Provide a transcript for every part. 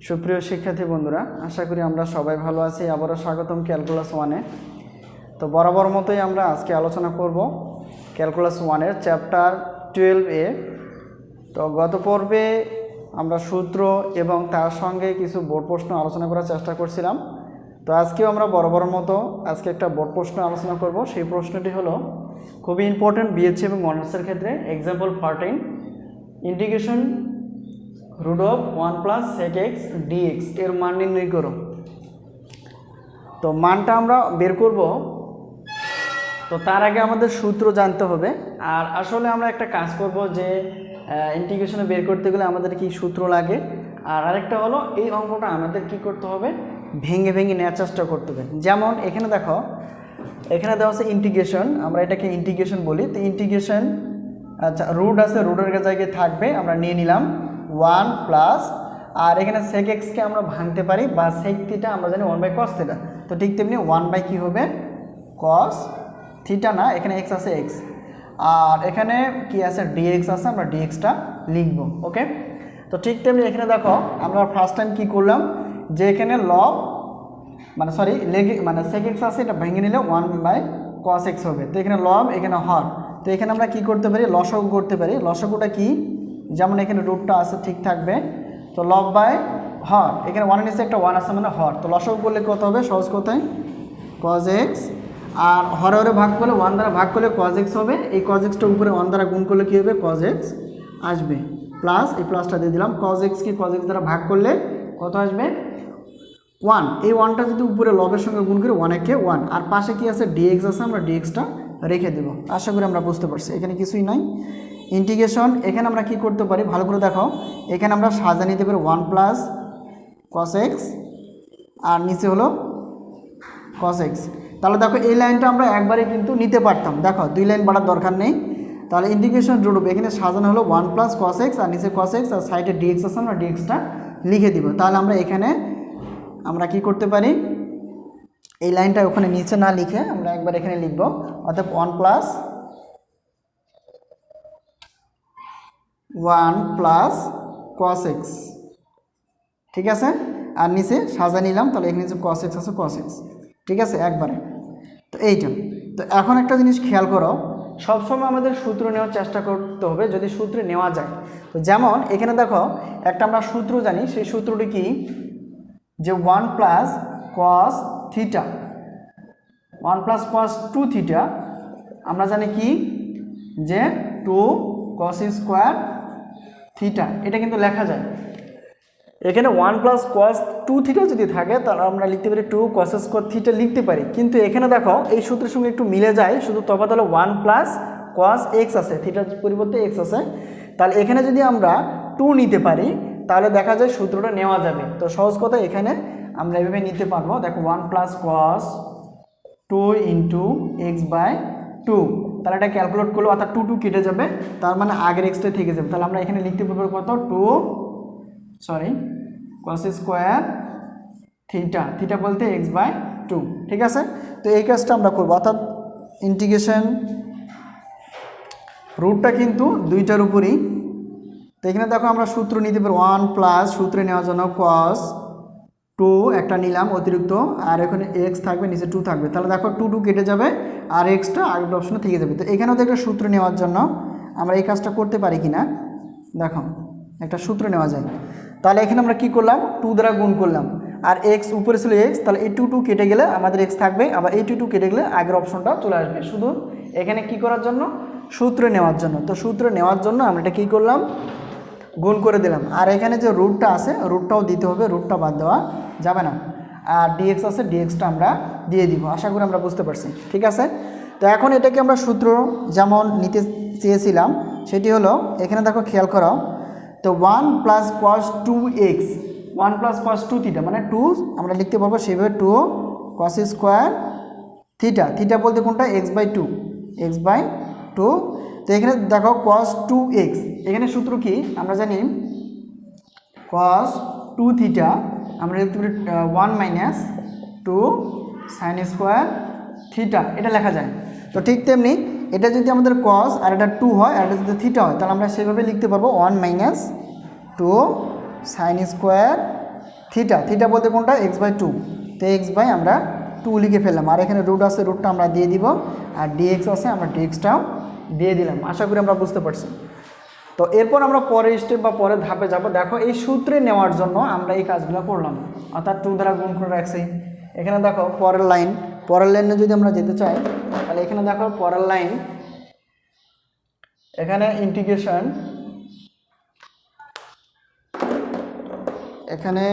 সুপ্রিয় শিক্ষার্থী বন্ধুরা, আশা করি আমরা সবাই ভালো আছি। আবারও স্বাগতম ক্যালকুলাস 1-এ। তো বরাবর মতোই আমরা আজকে আলোচনা করব ক্যালকুলাস 1-এর চ্যাপ্টার 12A। তো গত পর্বে আমরা সূত্র এবং তার সঙ্গে কিছু বোর্ড প্রশ্ন আলোচনা করার চেষ্টা করছিলাম। তো আজকেও আমরা বরাবর মতো আজকে একটা বোর্ড প্রশ্ন আলোচনা করব। সেই প্রশ্নটি হলো খুবই ইম্পর্টেন্ট বিএসসি এবং অনার্সের ক্ষেত্রে। Example 14, integration root of 1 plus sec x dx এর মান নির্ণয় করো। তো মানটা আমরা বের করব, তো তার আগে আমাদের সূত্র জানতে হবে। আর আসলে আমরা একটা কাজ করব যে ইন্টিগ্রেশনে বের করতে গেলে আমাদের কি সূত্র লাগে, আর আরেকটা হলো এই অঙ্কটা আমাদের কি করতে হবে, ভেঙে ভেঙে নেওয়ার চেষ্টা করতে হবে। যেমন এখানে দেখো, এখানে দেওয়া আছে ইন্টিগ্রেশন, আমরা এটাকে ইন্টিগ্রেশন বলি। তো ইন্টিগ্রেশন, আচ্ছা রুট আছে, রুটের জায়গায় থাকবে, আমরা নিয়ে নিলাম 1 প্লাস, আর এখানে সেক এক্সকে আমরা ভাঙতে পারি বা সেক থিটা আমরা জানি 1/cos থিটা। তো ঠিক তেমনি 1 কি হবে cos থিটা, না এখানে এক্স আছে এক্স, আর এখানে কি আছে ডিএক্স আছে, আমরা ডিএক্সটা লিখব। ওকে, তো ঠিক তেমনি এখানে দেখো আমরা ফার্স্ট টাইম কি করলাম যে এখানে লব মানে সেক এক্স আছে, এটা ভেঙে নিলে 1/cos x হবে। তো এখানে লব, এখানে হর। তো এখানে আমরা কি করতে পারি, লসাগু করতে পারি। লসাগুটা কি, যেমন এখানে রুটটা আছে ঠিক থাকবে, তো লব বাই হর, এখানে 1 নিচে একটা 1 আছে মানে হর। তো লসাগু করলে কত হবে, সহজ কথায় cos x, আর হরে হরে ভাগ করলে 1 দ্বারা ভাগ করলে cos x হবে। এই cos x টা উপরে 1 দ্বারা গুণ করলে কী হবে, cos x আসবে, প্লাস এই প্লাসটা দিয়ে দিলাম। cos x কি cos x দ্বারা ভাগ করলে কত আসবে 1। এই 1টা যদি উপরে লবের সঙ্গে গুণ করি 1 একে 1, আর পাশে কি আছে dx আছে, আমরা dxটা রেখে দেব। আশা করি আমরা বুঝতে পারছি, এখানে কিছুই নাই। ইন্টিগ্রেশন, এখানে আমরা কি করতে পারি ভালো করে দেখো, এখানে আমরা সাজিয়ে নিতে পারি 1 প্লাস cos x, আর নিচে হলো cos x। তাহলে দেখো এই লাইনটা আমরা একবারে কিন্তু নিতে পারতাম, দেখো 2 লাইন বাড়ার দরকার নেই। তাহলে ইন্টিগ্রেশন রুট অফ, এখানে সাজানো হলো 1 প্লাস cos x, আর নিচে cos x, আর সাইডে dx আছে, আমরা dxটা লিখে দিব। তাহলে আমরা এখানে আমরা কি করতে পারি, এই লাইনটা ওখানে নিচে না লিখে আমরা একবার এখানে লিখব, অর্থাৎ 1 প্লাস cos x, ঠিক আছে, আর নিচে সাজা নিলাম। তাহলে এখানে নিচে cos x আছে, cos x, ঠিক আছে একবারে। তো এইটা, তো এখন একটা জিনিস খেয়াল করো, সবসময় আমাদের সূত্র নেওয়ার চেষ্টা করতে হবে যদি সূত্রে নেওয়া যায়। তো যেমন এখানে দেখো একটা আমরা সূত্র জানি, সেই সূত্রটি কি, যে 1 plus cos theta, 1 plus cos 2 theta, আমরা জানি কি যে 2 cos স্কোয়ার থিটা, এটা কিন্তু লেখা যায়। এখানে 1 প্লাস cos 2 থিটা যদি থাকে তাহলে আমরা লিখতে পারি 2 cos স্কোয়ার থিটা লিখতে পারি। কিন্তু এখানে দেখো এই সূত্রের সঙ্গে একটু মিলে যায়, শুধু তফাৎ হলো 1 প্লাস cos x আছে, থিটার পরিবর্তে x আছে। তাহলে এখানে যদি আমরা 2 নিতে পারি তাহলে দেখা যায় সূত্রটা নেওয়া যাবে। তো সহজ কথা এখানে আমরা এভাবে নিতে পারবো, দেখো 1 plus cos 2 into x by 2, তাহলে এটা ক্যালকুলেট করলে অর্থাৎ 2 কেটে যাবে, তার মানে আগের এক্সটা থেকে যাবে। তাহলে আমরা এখানে লিখতে পারবো কত, cos স্কোয়ার থিটা, থিটা বলতে এক্স বাই 2, ঠিক আছে। তো এই কাজটা আমরা করবো, অর্থাৎ ইন্টিগ্রেশন রুটটা কিন্তু দুইটার উপরই। তো এখানে দেখো আমরা সূত্র নিতে পারি 1 প্লাস, সূত্রে নেওয়ার জন্য cos 2 একটা নিলাম অতিরিক্ত, আর এখানে এক্স থাকবে, নিচে 2 থাকবে। তাহলে দেখো 2 কেটে যাবে, আর এক্সটা আগের অপশনে থেকে যাবে। তো এখানেও তো একটা সূত্র নেওয়ার জন্য আমরা এই কাজটা করতে পারি কিনা, দেখো একটা সূত্র নেওয়া যায়। তাহলে এখানে আমরা কি করলাম, 2 দ্বারা গুণ করলাম, আর এক্স উপরে ছিল এক্স, তাহলে এই 2 কেটে গেলে আমাদের এক্স থাকবে, আবার এই 2 কেটে গেলে আগের অপশনটা চলে আসবে, শুধু এখানে কি করার জন্য, সূত্র নেওয়ার জন্য। তো সূত্র নেওয়ার জন্য আমরা এটা কী করলাম, গুণ করে দিলাম। আর এখানে যে রুটটা আছে, রুটটাও দিতে হবে, রুটটা বাদ দেওয়া যাবে না। আর ডিএক্স আছে, ডিএক্সটা আমরা দিয়ে দিব। আশা করি আমরা বুঝতে পারছি, ঠিক আছে। তো এখন এটাকে আমরা সূত্র যেমন নিতে চেয়েছিলাম সেটি হলো, এখানে দেখো খেয়াল করো, তো 1 plus cos 2x, 1 plus cos 2 theta মানে 2 আমরা লিখতে পারবো সেভাবে 2 cos স্কোয়ার থিটা, থিটা বলতে কোনটা, এক্স বাই 2। তো এখানে দেখো cos 2x, এখানে সূত্র কি আমরা জানি, cos 2 থিটা আমরা লিখতে পারি 1 মাইনাস 2 সাইন স্কোয়ার থিটা, এটা লেখা যায়। তো ঠিক তেমনি এটা যদি আমাদের cos আর এটা 2 হয়, আর এটা যদি থিটা হয়, তাহলে আমরা সেভাবে লিখতে পারবো 1 minus 2 sine square theta, theta বলতে কোনটা, x/2। তো x/ আমরা 2 লিখে ফেললাম, আর এখানে রুট আছে, রুটটা আমরা দিয়ে দিব, আর dx আছে, আমরা dxটাও দিয়ে দিলাম। আশা করি আমরা বুঝতে পারছি। তো এরপর আমরা পরের স্টেপ বা পরের ধাপে যাব। দেখো এই সূত্রে নেওয়ার জন্য আমরা এই কাজগুলো করলাম, অর্থাৎ 2 দ্বারা গুণ করে রাখছি। এখানে দেখো পরের লাইনে যদি আমরা যেতে চাই, তাহলে এখানে দেখো পরের লাইন, এখানে ইন্টিগ্রেশন, এখানে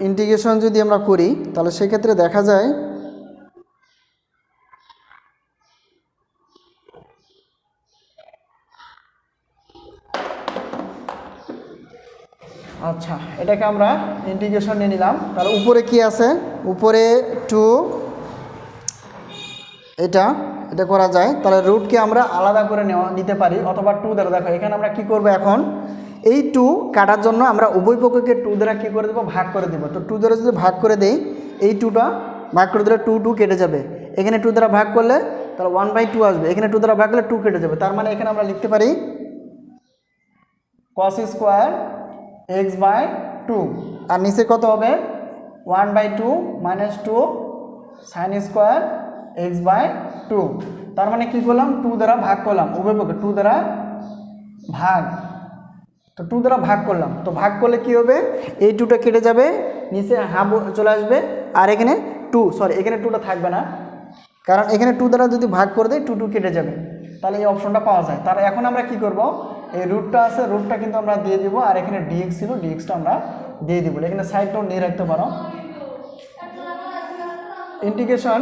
ইন্টিগ্রেশন যদি আমরা করি তাহলে সেক্ষেত্রে দেখা যায় আচ্ছা, এটাকে আমরা ইন্টিগ্রেশন নিয়ে নিলাম। তাহলে উপরে কি আছে, উপরে 2, এটা করা যায়। তাহলে রুটকে আমরা আলাদা করে নিতে পারি, অথবা 2 দ্বারা। দেখো এখানে আমরা কি করব, এখন এই 2 কাটার জন্য আমরা উভয় পক্ষকে 2 দ্বারা কী করে দেবো, ভাগ করে দেবো। তো 2 দ্বারা যদি ভাগ করে দেই, এই 2টা ভাগ করে দিলে 2 কেটে যাবে। এখানে 2 দ্বারা ভাগ করলে তাহলে 1/2 আসবে, এখানে 2 দ্বারা ভাগ করলে 2 কেটে যাবে। তার মানে এখানে আমরা লিখতে পারি cos স্কোয়ার x/2, আর নিচে কত হবে 1/2 - 2 sin স্কোয়ার x/2। তার মানে কি করলাম, 2 দ্বারা ভাগ করলাম, উভয় পক্ষে 2 দ্বারা ভাগ, তো 2 দ্বারা ভাগ করলাম। তো ভাগ করলে কি হবে, এই 2টা কেটে যাবে, নিচে হাফ চলে আসবে, আর এখানে 2, সরি এখানে 2টা থাকবে না, কারণ এখানে 2 দ্বারা যদি ভাগ করে দেয় 2 কেটে যাবে। তাহলে এই অপশনটা পাওয়া যায়। তাহলে এখন আমরা কি করব, এই রুটটা আছে, রুটটা কিন্তু আমরা দিয়ে দিব, আর এখানে dx ছিল, dxটা আমরা দিয়ে দিব। এখানে সাইড নোট নিয়ে রাখতে পারো। ইন্টিগ্রেশন,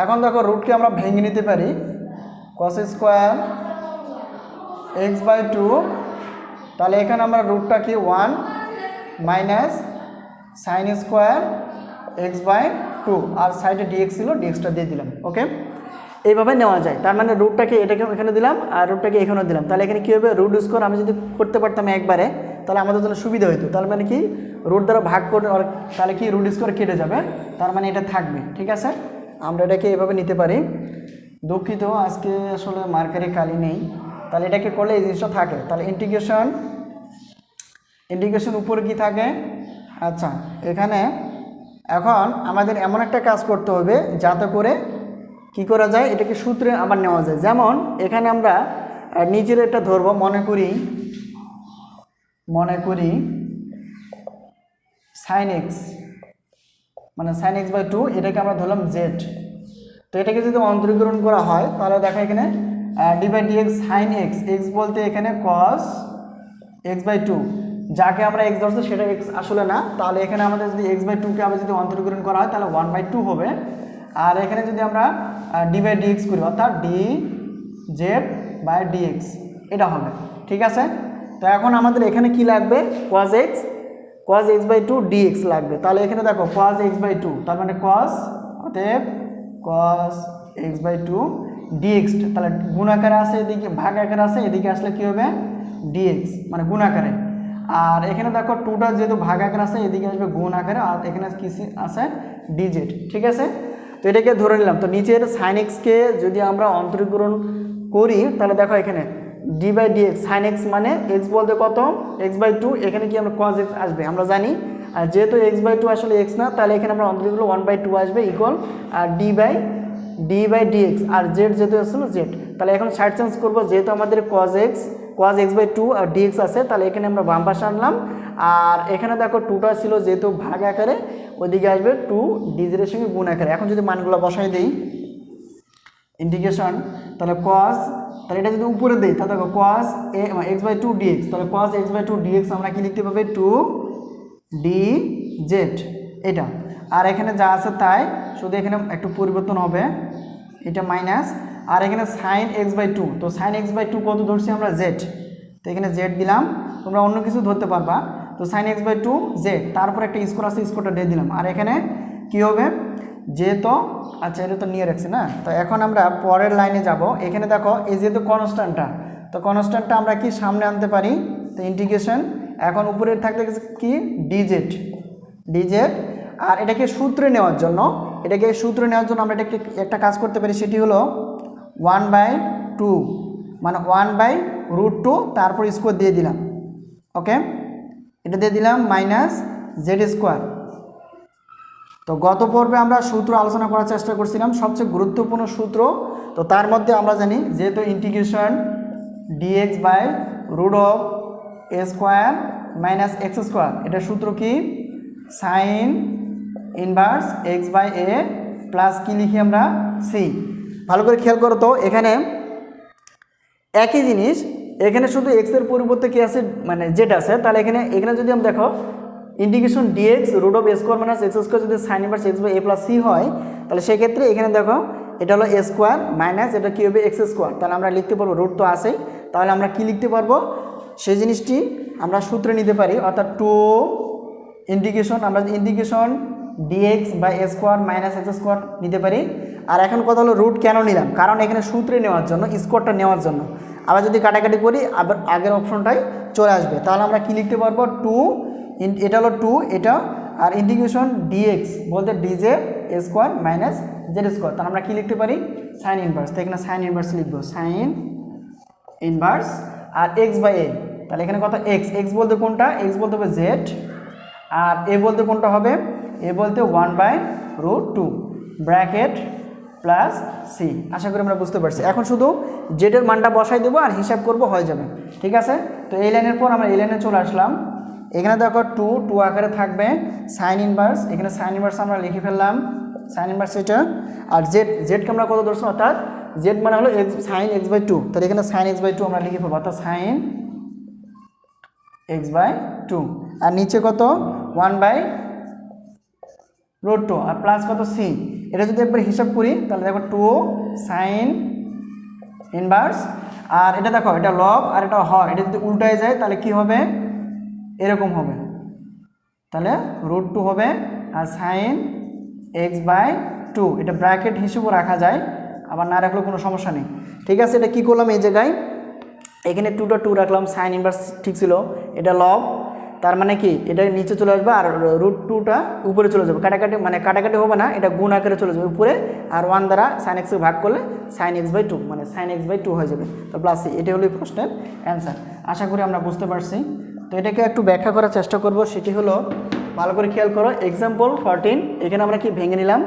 এখন দেখো রুটকে আমরা ভেঙে নিতে পারি, cos স্কোয়ার x/2, তাহলে এখানে আমরা রুটটা কি 1 মাইনাস sin স্কোয়ার x/2, আর সাইডে dx ছিল, dxটা দিয়ে দিলাম। ওকে, এইভাবে নেওয়া যায়। তার মানে রুটটাকে এটাকে এখানে দিলাম, আর রুটটাকে এখানেও দিলাম। তাহলে এখানে কী হবে, রুট স্কোয়ার আমি যদি করতে পারতাম একবারে, তাহলে আমাদের জন্য সুবিধা হতো। তার মানে কি, রুট দ্বারা ভাগ করে, তাহলে কি রুট স্কোয়ার কেটে যাবে, তার মানে এটা থাকবে। ঠিক আছে, আমরা এটাকে এভাবে নিতে পারি। দুঃখিত, আজকে আসলে মার্কারে কালি নেই, তাহলে এটাকে করলে এই জিনিসটা থাকে। তাহলে ইন্টিগ্রেশন উপরে কি থাকে, আচ্ছা এখানে এখন আমাদের এমন একটা কাজ করতে হবে যাতে করে কি করা যায়, এটাকে সূত্রে আবার নেওয়া যায়। যেমন এখানে আমরা নিচের একটা ধরবো, মনে করি sin x, মানে sin x/2, এটাকে আমরা ধরলাম z। তো এটাকে যদি অন্তরীকরণ করা হয় তাহলে দেখো এখানে d/dx sin x, x বলতে এখানে cos x/2, যাকে আমরা x ধরছি সেটা x আসলে না। তাহলে এখানে আমাদের যদি x/2কে আবার যদি অন্তরীকরণ করা হয় তাহলে 1/2 হবে, আর এখানে যদি আমরা d/dx করি, অর্থাৎ dz/dx, এটা হবে। ঠিক আছে, তো এখন আমাদের এখানে কি লাগবে, cos x/2 dx লাগবে। তাহলে এখানে দেখো cos x/2, তার মানে cos, অতএব cos x/2 dx, তাহলে গুণ আকারে আছে, এদিকে ভাগ আকারে আছে, এদিকে আসলে কি হবে dx, মানে গুণ আকারে। আর এখানে দেখো 2টা যেহেতু ভাগ আকারে আছে, এদিকে আসবে গুণ আকারে, আর এখানে কি আছে dz। ঠিক আছে, তো এটাকে ধরে নিলাম। তো নিচের sin x কে যদি আমরা অন্তরীকরণ করি তাহলে দেখো এখানে d/dx sin x, মানে x বলতে কত x/2, এখানে কি আমরা cos x আসবে আমরা জানি, আর যেহেতু x/2 আসলে x না, তাহলে এখানে আমরা অন্তরীকরণ 1/2 আসবে ইকুয়াল আর d/dx, আর z যেহেতু আসলে z, তাহলে এখন সাইড চেঞ্জ করবো, যেহেতু আমাদের cos x/2 আর dx আছে, তাহলে এখানে আমরা বাম পাশে আনলাম, আর এখানে দেখো 2টা ছিল যেহেতু ভাগ আকারে, ওইদিকে আসবে 2 dz এর সঙ্গে গুণ আকারে। এখন যদি মানগুলো বসাই দেই ইন্টিগ্রেশন, তাহলে cos, তাহলে এটা যদি উপরে দেই তাহলে দেখো cos x/2 dx, তাহলে cos x/2 dx আমরা কি লিখতে পাবো 2 dz, এটা। আর এখানে যা আছে তাই, শুধু এখানে একটু পরিবর্তন হবে, এটা মাইনাস, আর এখানে sin x/2, তো sin x/2 কত ধরছি আমরা z, তো এখানে z দিলাম, তোমরা অন্য কিছু ধরতে পারবা। তো sin x/2 z, তারপর একটা স্কোয়ার আছে, স্কোয়ারটা দিয়ে দিলাম, আর এখানে কি হবে যেহেতু, আচ্ছা এটা তো নিয়ে রাখছি না। তো এখন আমরা পরের লাইনে যাব। এখানে দেখো এই যেহেতু কনস্ট্যান্টটা, তো কনস্ট্যান্টটা আমরা কি সামনে আনতে পারি, তো ইন্টিগ্রেশন, এখন উপরে থাকতে কি dz, আর এটাকে সূত্রে নেওয়ার জন্য আমরা এটাকে একটা কাজ করতে পারি, সেটি হলো 1/2, মানে 1/√2, তারপর স্কোয়ার দিয়ে দিলাম। ওকে, এটা দিয়ে দিলাম মাইনাস জেড স্কোয়ার। তো গত পর্বে আমরা সূত্র আলোচনা করার চেষ্টা করছিলাম, সবচেয়ে গুরুত্বপূর্ণ সূত্র। তো তার মধ্যে আমরা জানি যেহেতু integration dx by root of a square minus x square, এটার সূত্র কি sine inverse x by a plus কি লিখি আমরা সি। ভালো করে খেয়াল করো তো, এখানে একই জিনিস, এখানে শুধু এক্সের পরিবর্তে কি আছে মানে জেড আছে, তাহলে এখানে যদি আমরা দেখো integration dx root of a square minus x square যদি sine inverse x by a plus c হয়, তাহলে সেক্ষেত্রে এখানে দেখো এটা হলো এ স্কোয়ার মাইনাস এটা কী হবে এক্স স্কোয়ার, তাহলে আমরা লিখতে পারবো রুট তো আসেই, তাহলে আমরা কি লিখতে পারবো সেই জিনিসটি আমরা সূত্রে নিতে পারি, অর্থাৎ টু ইন্টিগ্রেশন আমরা integration dx by a square minus x square নিতে পারি। আর এখন কথা হলো রুট কেন নিলাম, কারণ এখানে সূত্রে নেওয়ার জন্য, স্কোয়ারটা নেওয়ার জন্য। আবার যদি কাটাকাটি করি আবার আগের অপশনটাই চলে আসবে, তাহলে আমরা কি লিখতে পারবো টু, এটা হলো টু এটা, আর ইন্টিগ্রেশন ডিএক্স বলতে dz a square minus z square, তাহলে আমরা কি লিখতে পারি সাইন ইনভার্স। তো এখানে সাইন ইনভার্স লিখবো সাইন ইনভার্স আর এক্স বাই এ, তাহলে এখানে কথা এক্স, এক্স বলতে কোনটা, এক্স বলতে হবে জেড, আর এ বলতে কোনটা হবে, এ বলতে 1/√2 ব্র্যাকেট প্লাস সি। আশা করি আমরা বুঝতে পারছি। এখন শুধু জেডের মানটা বসাই দেবো আর হিসাব করব, হয়ে যাবে, ঠিক আছে। তো এই লাইনের পর আমরা এই লাইনে চলে আসলাম, এখানে দেখো টু আকারে থাকবে সাইন ইনভার্স, এখানে সাইন ইনভার্স আমরা লিখে ফেললাম সাইন ইনভার্স এটা, আর জেডকে আমরা কত ধরছি, অর্থাৎ জেড মানে হলো সাইন এক্স বাই টু, তাহলে এখানে সাইন এক্স বাই টু আমরা লিখে ফেলবো, অর্থাৎ সাইন এক্স বাই টু, আর নিচে কত 1/√2 আর প্লাস কত সি। এটা যদি একবার হিসাব করি তাহলে দেখো টু সাইন ইনভার্স, আর এটা দেখো এটা লব আর এটা হর, এটা যদি উল্টায় যায় তাহলে কি হবে এরকম হবে, তাহলে √2 হবে, আর সাইন এক্স বাই টু এটা ব্র্যাকেট হিসেবেও রাখা যায়, আবার না রাখলেও কোনো সমস্যা নেই, ঠিক আছে। এটা কি করলাম এই জায়গায় এখানে টুটা টু রাখলাম, সাইন ইনভার্স ঠিক ছিল, এটা লব, তার মানে কি এটা নিচে চলে আসবে আর √2টা উপরে চলে যাবে, কাটাকাটি হবে না, এটা গুণ আকারে চলে যাবে উপরে, আর 1 দ্বারা সাইন এক্সকে ভাগ করলে সাইন এক্স বাই টু মানে সাইন এক্স বাই টু হয়ে যাবে, তো প্লাস সি। এটি হলো এই প্রশ্নের অ্যান্সার। আশা করি আমরা বুঝতে পারছি। তো এটাকে একটু ব্যাখ্যা করার চেষ্টা করব, সেটি হলো ভালো করে খেয়াল করো, এক্সাম্পল 14 এখানে আমরা কি ভেঙে নিলাম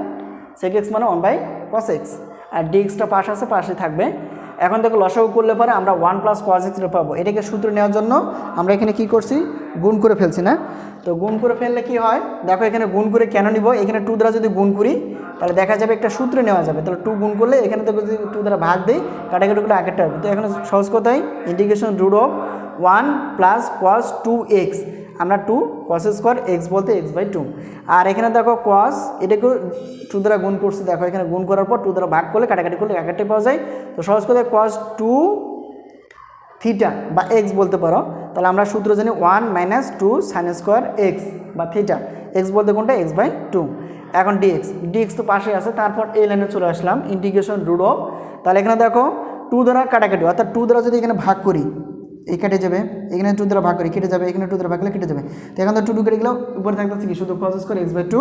sec x মানে 1/cos x, আর dxটা পাশ আছে পাশে থাকবে। এখন দেখো লসাগু করলে পরে আমরা 1 + cos x পাবো, এটাকে সূত্র নেওয়ার জন্য আমরা এখানে কি করছি গুণ করে ফেলছি না। তো গুণ করে ফেললে কি হয় দেখো, এখানে গুণ করে কেন নিব, এখানে 2 দ্বারা যদি গুণ করি তাহলে দেখা যাবে একটা সূত্রে নেওয়া যাবে, তাহলে 2 গুণ করলে এখানে দেখো যদি 2 দ্বারা ভাগ দিই কাটাকাটি করলে আগেরটা হবে। তো এখানে সহজ কথাই ইন্টিগ্রেশন √1 + cos 2x, আমরা 2 cos স্কোয়ার x বলতে x বাই টু, আর এখানে দেখো cos এটাকেও 2 দ্বারা গুণ করছি, দেখো এখানে গুণ করার পর 2 দ্বারা ভাগ করলে কাটাকাটি করলে একারটাই পাওয়া যায়। তো সহজ করে cos 2 থিটা বা x বলতে পারো, তাহলে আমরা সূত্র জানি 1 - 2 sin স্কোয়ার x বা থিটা, x বলতে কোনটা x বাই টু। এখন dx তো পাশে আছে, তারপর এই লাইনে চলে আসলাম ইন্টিগ্রেশন √, তাহলে এখানে দেখো 2 দ্বারা কাটাকাটি, অর্থাৎ 2 দ্বারা যদি এখানে ভাগ করি এই কেটে যাবে, এখানে 2 দ্বারা ভাগ করি কেটে যাবে, এখানে 2 দ্বারা ভাগ করলে কেটে যাবে, তো এখন তো 2 কেটে গেলেও উপরে থাকতেছে কি শুধু cos square x by two,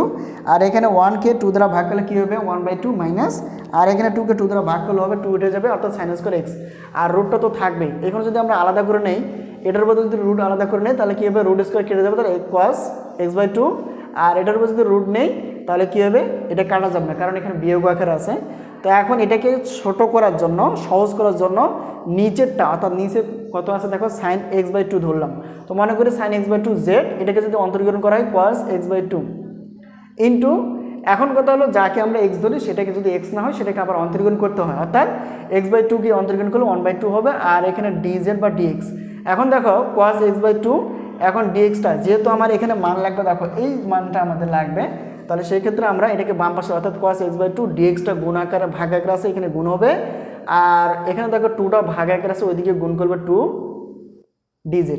আর এখানে 1কে 2 দ্বারা ভাগ করলে কী হবে 1/2 মাইনাস, আর এখানে 2কে 2 দ্বারা ভাগ করলে হবে 2 উঠে যাবে, অর্থাৎ sin স্কোয়ার x, আর রুটটা তো থাকবেই। এখন যদি আমরা আলাদা করে নেই, এটার বদলে যদি রুট আলাদা করে নেই তাহলে কী হবে √ স্কোয়ার কেটে যাবে, তাহলে cos x বাই টু, আর এটার উপর যদি রুট নেই তাহলে কী হবে এটা কাটা যাবে না, কারণ এখানে বিয়োগ আকার আছে। তো এখন এটাকে ছোট করার জন্য সহজ করার জন্য নিচেরটা অর্থাৎ নিচে কত আছে দেখো সাইন এক্স বাই টু ধরলাম, তো মনে করি sine x by two z, এটাকে যদি অন্তর্গণ করা হয় cos x by two into, এখন কথা হলো যাকে আমরা x ধরি সেটাকে যদি x না হয় সেটাকে আবার অন্তর্গণ করতে হয়, অর্থাৎ x বাই টুকে অন্তর্গণ করলে 1/2 হবে, আর এখানে dz বা dx। এখন দেখো cos x বাই টু, এখন dxটা যেহেতু আমার এখানে মান লাগবে, দেখো এই মানটা আমাদের লাগবে, তাহলে সেই ক্ষেত্রে আমরা এটাকে বাম পাশে অর্থাৎ cos x বাই টু dxটা গুণ আকারে ভাগ আকারে আছে, এখানে গুণ হবে, আর এখানে দেখো 2টা ভাগ আকারে আছে ওইদিকে গুণ করবে 2 dz।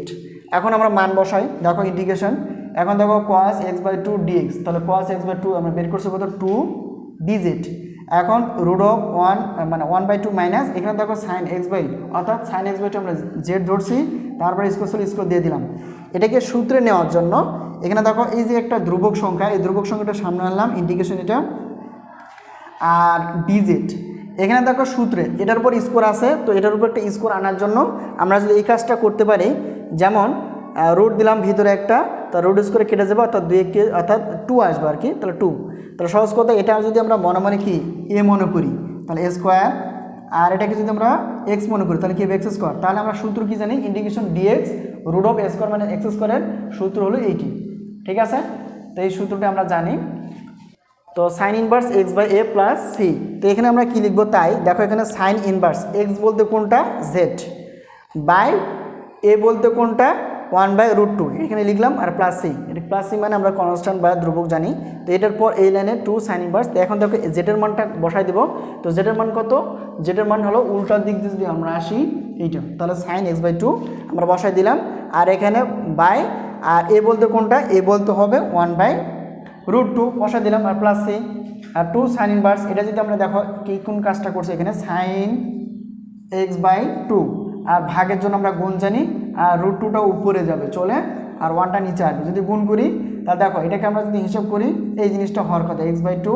এখন আমরা মান বসাই, দেখো ইন্টিগ্রেশন, এখন দেখো cos x by two dx, তাহলে cos x বাই টু আমরা বের করছি কত 2 dz, এখন √1 মানে 1/2 মাইনাস, এখানে দেখো সাইন x বাই, অর্থাৎ সাইন x বাই টু আমরা জেড ধরছি, তারপরে স্কোয়ার দিয়ে দিলাম। এটাকে সূত্রে নেওয়ার জন্য এখানে দেখো এই যে একটা ধ্রুবক সংখ্যা, এই ধ্রুবক সংখ্যাটা সামনে আনলাম ইন্টিগ্রেশন এটা, আর dz এখানে দেখো সূত্রে এটার উপর স্কোয়ার আছে, তো এটার উপর একটা স্কোয়ার আনার জন্য আমরা যদি এই কাজটা করতে পারি, যেমন রুট দিলাম ভিতরে একটা, তা রুট স্কোয়ারে কেটে যাবে অর্থাৎ 2 অর্থাৎ 2 আসবে আর কি, তাহলে 2। তাহলে সহজ কথা, এটা যদি আমরা মনে মনে কি এ মনে করি তাহলে এ স্কোয়ার, আর এটাকে যদি আমরা এক্স মনে করি তাহলে কি হবে এক্স স্কোয়ার। তাহলে আমরা সূত্র কি জানি, integration dx root of a square মানে এক্স স্কোয়ারের সূত্র হলো এইটি। ঠিক আছে, তো এই সূত্রটা আমরা জানি। তো sine inverse x by a plus c, তো এখানে আমরা কি লিখবো তাই দেখো, এখানে সাইন ইনভার্স এক্স বলতে কোনটা জেড, বাই এ বলতে কোনটা 1/√2 এখানে লিখলাম, আর প্লাস সি, এটা প্লাস সি মানে আমরা কনস্ট্যান্ট বা ধ্রুবক জানি। তো এটার পর এই লাইনে 2 সাইন ইনভার্স। তো এখন দেখো জেডের মানটা বসাই দেবো। তো জেডের মান কত, জেডের মান হলো উল্টার দিক দিয়ে যদি আমরা আসি এইটা, তাহলে সাইন x/2 আমরা বসাই দিলাম, আর এখানে বাই, আর এ বলতে কোনটা, এ বলতে হবে 1/√2 বসাই দিলাম, আর প্লাস সি, আর 2 সাইন ইনভার্স। এটা যদি আমরা দেখো কি কোন কাজটা করছে, এখানে সাইন x/2, আর ভাগের জন্য আমরা গুণ জানি, আর √2টা উপরে যাবে চলে, আর 1টা নিচে আসবে। যদি গুণ করি তাহলে দেখো এটাকে আমরা যদি হিসাব করি এই জিনিসটা হওয়ার কথা x/2,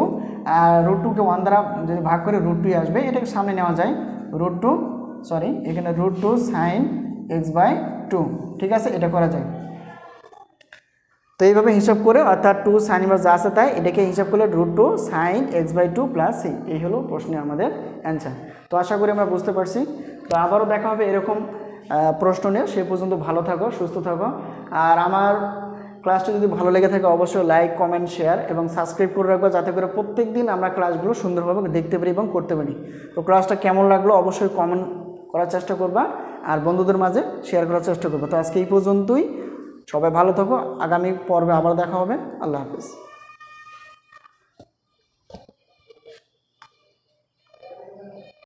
আর √2কে 1 দ্বারা যদি ভাগ করে √2 আসবে, এটাকে সামনে নেওয়া যায় √2, সরি এখানে √2 সাইন x/2। ঠিক আছে, এটা করা যায়। তো এইভাবে হিসাব করে অর্থাৎ 2 সাইন ইনভার্স যা আছে তাই এটাকে হিসাব করলে √2 সাইন x/2 প্লাস সি, এই হলো প্রশ্নে আমাদের অ্যান্সার। তো আশা করি আমরা বুঝতে পারছি। তো আবারও দেখা হবে এরকম প্রশ্ন নিয়ে, সে পর্যন্ত ভালো থাকো, সুস্থ থাকো। আর আমার ক্লাসটা যদি ভালো লেগে থাকে অবশ্যই লাইক, কমেন্ট, শেয়ার এবং সাবস্ক্রাইব করে রাখবো, যাতে করে প্রত্যেক দিন আমরা ক্লাসগুলো সুন্দরভাবে দেখতে পারি এবং করতে পারি। তো ক্লাসটা কেমন লাগলো অবশ্যই কমেন্ট করার চেষ্টা করবা, আর বন্ধুদের মাঝে শেয়ার করার চেষ্টা করবো। তো আজকে এই পর্যন্তই, সবাই ভালো থাকো, আগামী পর্বে আবার দেখা হবে। আল্লাহ হাফিজ।